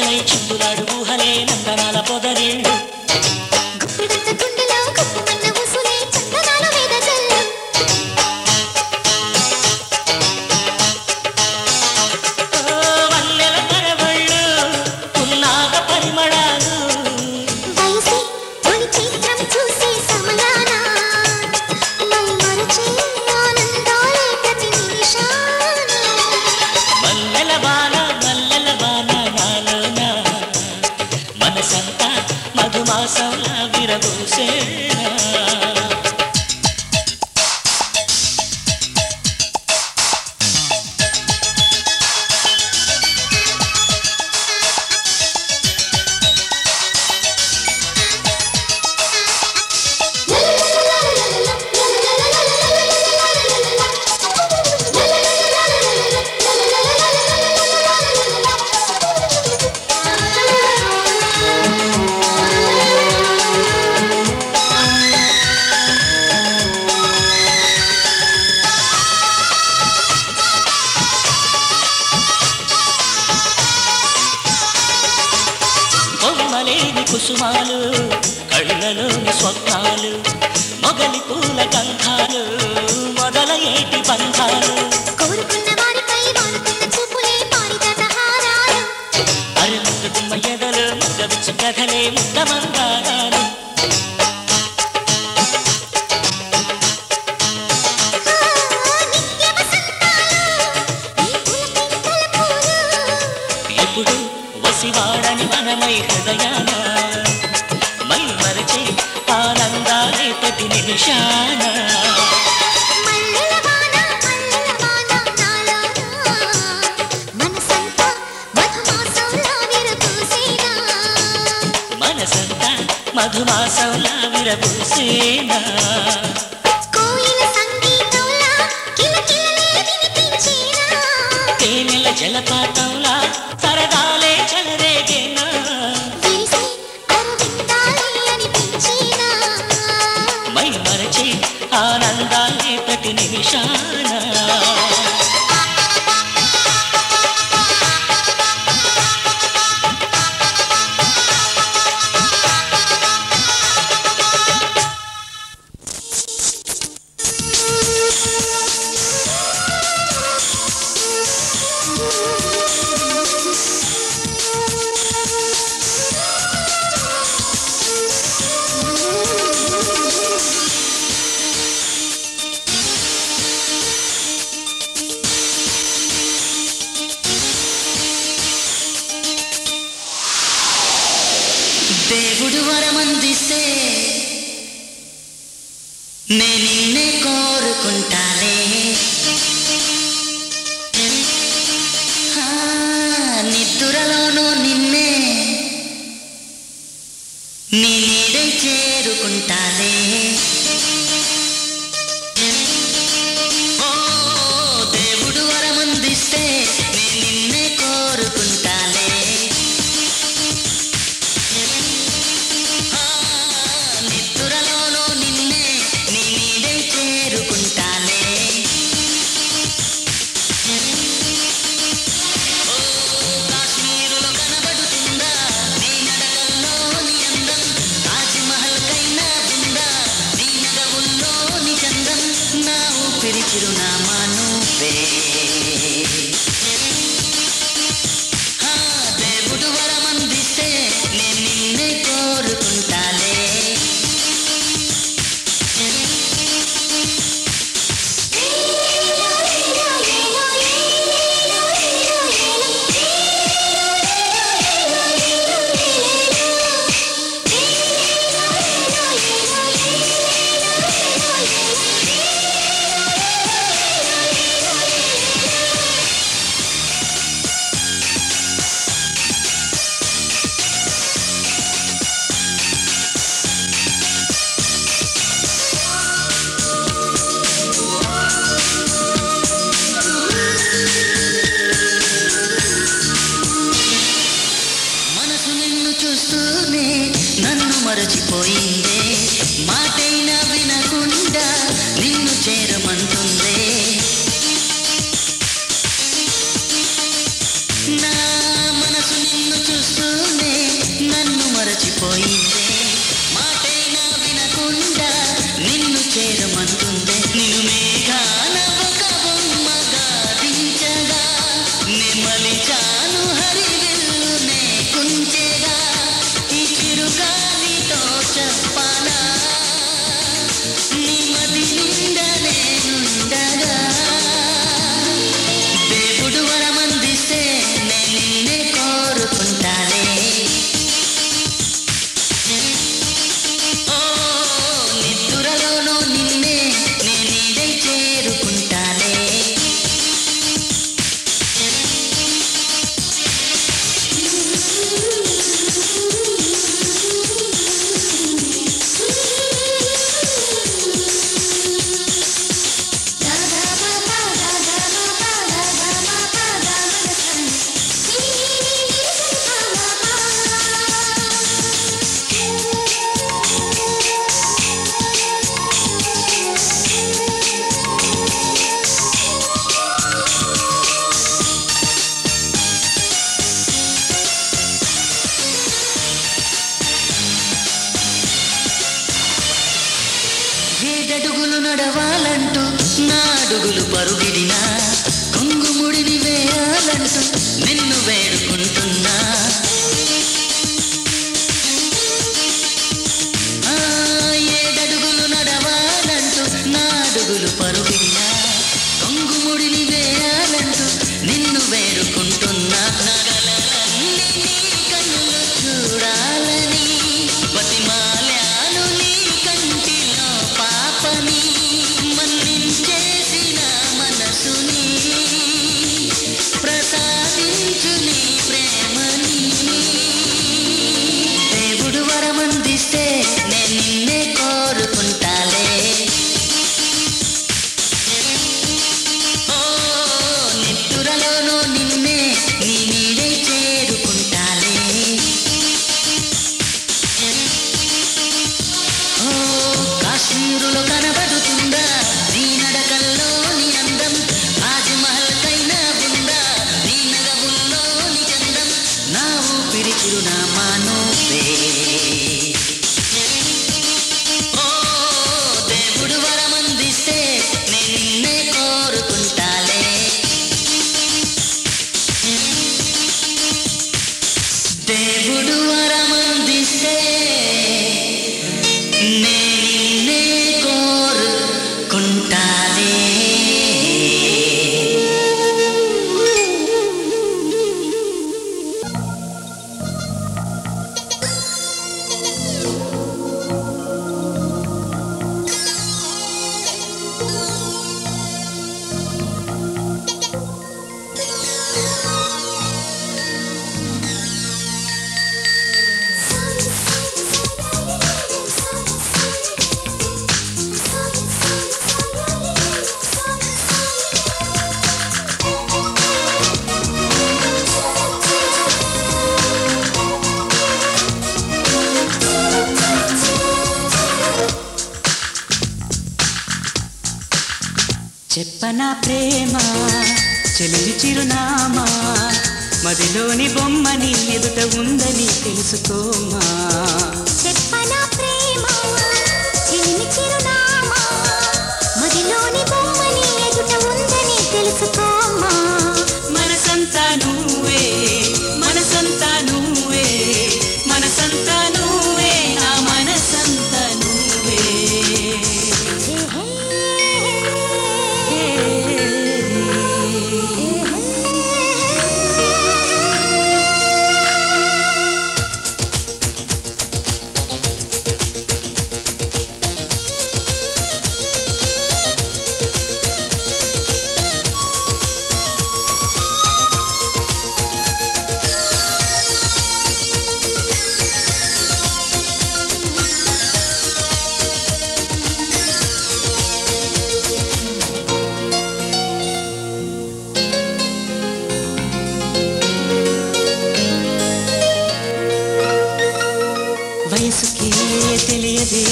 ఆశలై చిందులాడు ఊహలే నందనాల పొదరిళ్ళు మధుమాసంలా విరబూసేనా కొమ్మలేని కుసుమాలు కళ్ళలోని స్వప్నాలు మొగలి పూల గంధాలు మొదలయేటి బంధాలు కోరుకున్న వారిపై వాడుకున్న చూపులే పారిజాత హారాలు అరుముకున్న ఎదలు ముద్దవిచ్చు కథలే ముద్దమందారాలు ఎప్పుడు వసివాడని మనమై హృదయాన మై మరచి ఆనందాలే ప్రతి నిమిషాన మనసంతా మధుమాసంలా విరబూసేనా తేనెల జలపాతంలా సరదాలే చెలరేగేనా మై మరచి ఆనందాలే ప్రతి నిమిషాన దేవుడు వరమందిస్తే నే నిన్నే కోరుకుంటాలే నిద్దురలోనూ నిన్నే నీ నీడై చేరుకుంటాలే ఓ దేవుడు వరమందిస్తే నే నిన్నే కోరుకుంటాలే నిద్దురలోనూ నిన్నే నీ నీడై చేరుకుంటాలే కాశ్మీరులో కనబడుతుందా నీ నడకల్లోని అందం తాజ్మహల్ కైనా ఉందా నీ నగవుల్లోని చందం నా ఊపిరి చిరునామా నువ్వే దేవుడు వరమందిస్తే నేను నిన్నే కోరుకుంటాలే మనసునే నన్ను మరచిపోయిందే మాటైనా వినకుండా నిన్ను చేరమంటుందే నిన్ను మేఘాన ఒక బొమ్మగా దించగా నెమలిచాను హరివిల్లునే కుంచెగా ఈ చిరుగాలితో చెప్పనా నీ మది నిండా నేనుండగా దేవుడు వరమందిస్తే నేను నిన్నే కోరుకుంటాలే ఓ నిద్దురలోనూ నిన్నే నేనీడై చేరుకుంటాలే ఏడడుగులు నడవాలంటూ నా అడుగులు పరుగిడినా కొంగుముడిని వేయాలంటూ నిన్ను వేడుకుంటున్నా ఏడడుగులు నడవాలంటూ నా అడుగులు పరుగిడినా కొంగుముడిని వేయాలంటూ నిన్ను వేడుకుంటున్నా నగలన్నీ నీ కన్నులు చూడాలని బతిమాలాను నీ కంటిలో పాపని మన్నించేసిన మనసుని ప్రసాదించు నీ ప్రేమని దేవుడు వరమందిస్తే నేను నిన్నే కోరుకుంటాలే ఓ నిద్దురలోనూ నిన్నే నీ నీడై చేరుకుంటాలే ఓ కాశ్మీరులో కనబడుతుందా నీ నడకల్లోని అందం తాజ్మహల్ కైనా ఉందా నీ నగవుల్లోని చందం నా ఊపిరి చిరునామా నువ్వే ఓ దేవుడు వరమందిస్తే నేను నిన్నే కోరుకుంటాలే దేవుడు వరమందిస్తే నేను నిన్నే కోరుకుంటాలే చెప్పనా ప్రేమ చెలిమి చిరునామా మదిలోని బొమ్మని ఎదుట ఉందని తెలుసుకోమా చెప్పనా ప్రేమ చిలిమి చిరునామా మదిలోని బొమ్మని ఎదుట ఉందని తెలుసుకోమా మనసంతా నువ్వే మనసంతా నువ్వే మనసంతా నువ్వే నా మనసంతా నువ్వే వయసుకి తెలియదే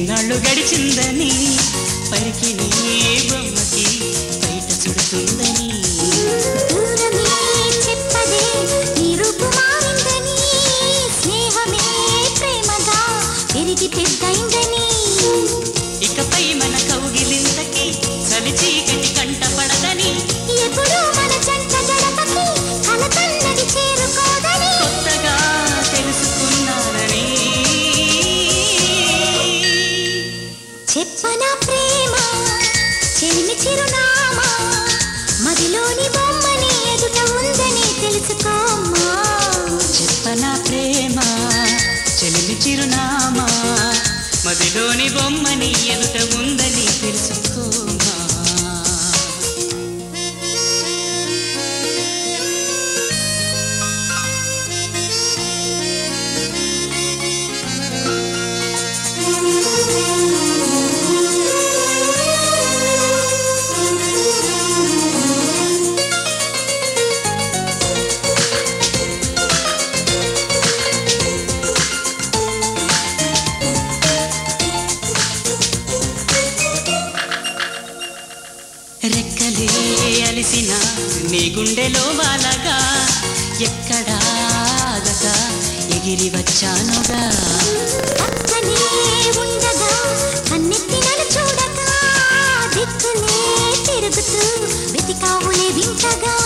నాళ్ళు గడిచిందని పరికి నీ బొమ్మకి బయట చుడుతుందని దూరమే చెప్పదే నీ రూపు మారిందని అలిసిన నీ గుండెలో వాలగా ఎక్కడా ఆగక ఎగిరి వచ్చానుగా. పక్కనే ఉండగా కన్నెత్తి నన్ను చూడగా దిక్కులే తిరుగుతూ వెతికావులే వింతగా.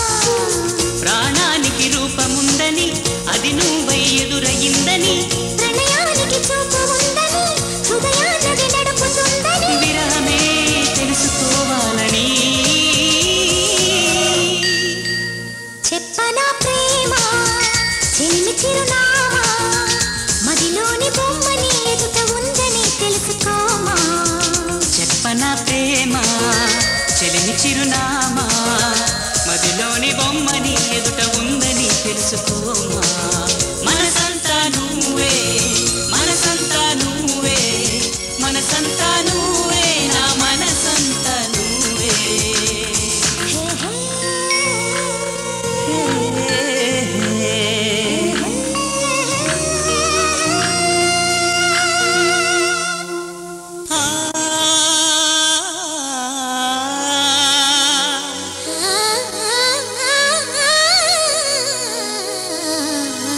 ప్రాణానికి రూపముందని అది నువ్వై ఎదురయిందని, ప్రణయానికి చూపు ఉందని హృదయాన్ని నడుపుతుందని, విరహమే తెలుసుకోవాలని చెప్పనా ప్రేమ చెలిమి చిరునామా, మదిలోని బొమ్మని ఎదుట ఉందని తెలుసుకోమా. చెప్పనా ప్రేమ చెలిమి చిరునామా, మదిలోని బొమ్మని ఎదుట ఉందని తెలుసుకోమా. మనసంతా నువ్వే మనసంతా నువ్వే మనసంతా నువ్వే నా మనసంతా నువ్వే.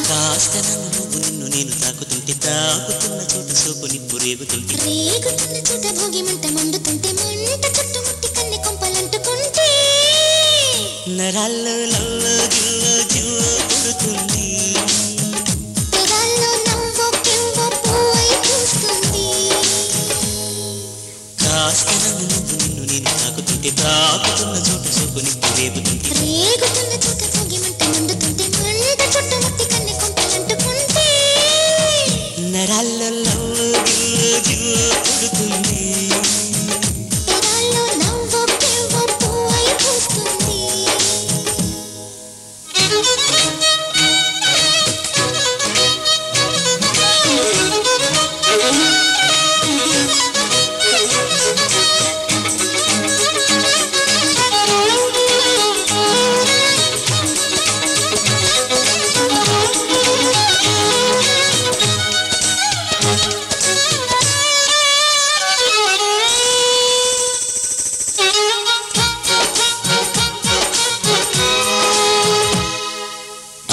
కాస్త నువ్వు నిన్ను నేను తాకుతుంటే తాకుతున్న చోట సోపు నిప్పు రేగుతుంటే, రేగుతున్న చోట భోగి మంట మండుతుంటే మంట చుట్టుముట్టి కన్నె కొంపలంటుకుంటే, నరాల్లో లల్లో జిల్లో జిల్లో పుడుతుంది. పెదాల్లో నవ్వో కెవ్వో పువ్వై పూస్తుంది. కాస్త నువ్వు నిన్ను నేను తాకుతుంటే తాకుతున్న చోట సోపు నిప్పు రేగుతుంటే, రేగుతున్న చోట భోగి మంట మండుతుంటే మంట చుట్టుముట్టి కన్నె కొంపలంటుకుంటే, నరాల్లో లల్లో జిల్లో జిల్లో పుడుతుంది. పెదాల్లో నవ్వో కెవ్వో పువ్వై పూస్తుంది.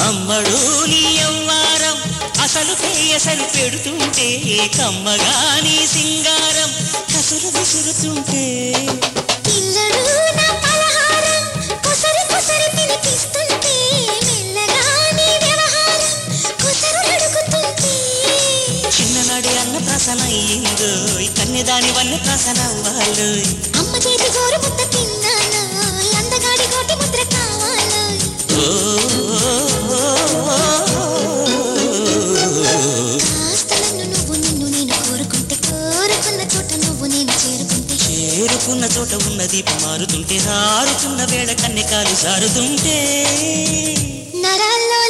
అమ్మడు నీ యవ్వారం అసలు పేయసలు పెడుతుంటే, కమ్మగా నీ సింగారం కసురు విసురుతుంటే, పిల్లడు నా పలహారం కొసరి కొసరి తినిపిస్తుంటే, మెల్లగా నీ వ్యవహారం కొసరు అడుగుతుంటే, చిన్ననాడి అన్న ప్రసన అయ్యిందో కన్యదాని వన్న ప్రసన అవ్వాలో. అమ్మ చేతి గోరు ముద్ద తిన్నాను అందగాడి కోటి ముద్ర కావాలో. కాస్త నన్ను నువ్వు నిన్ను నేను కోరుకుంటే కోరుకున్న చోట నువ్వు నేను చేరుకుంటే, చేరుకున్న చోట ఉన్న దీపం మారుతుంటే, రారుతున్న వేళ కన్నెకాలు సారుతుంటే, నరాల్లో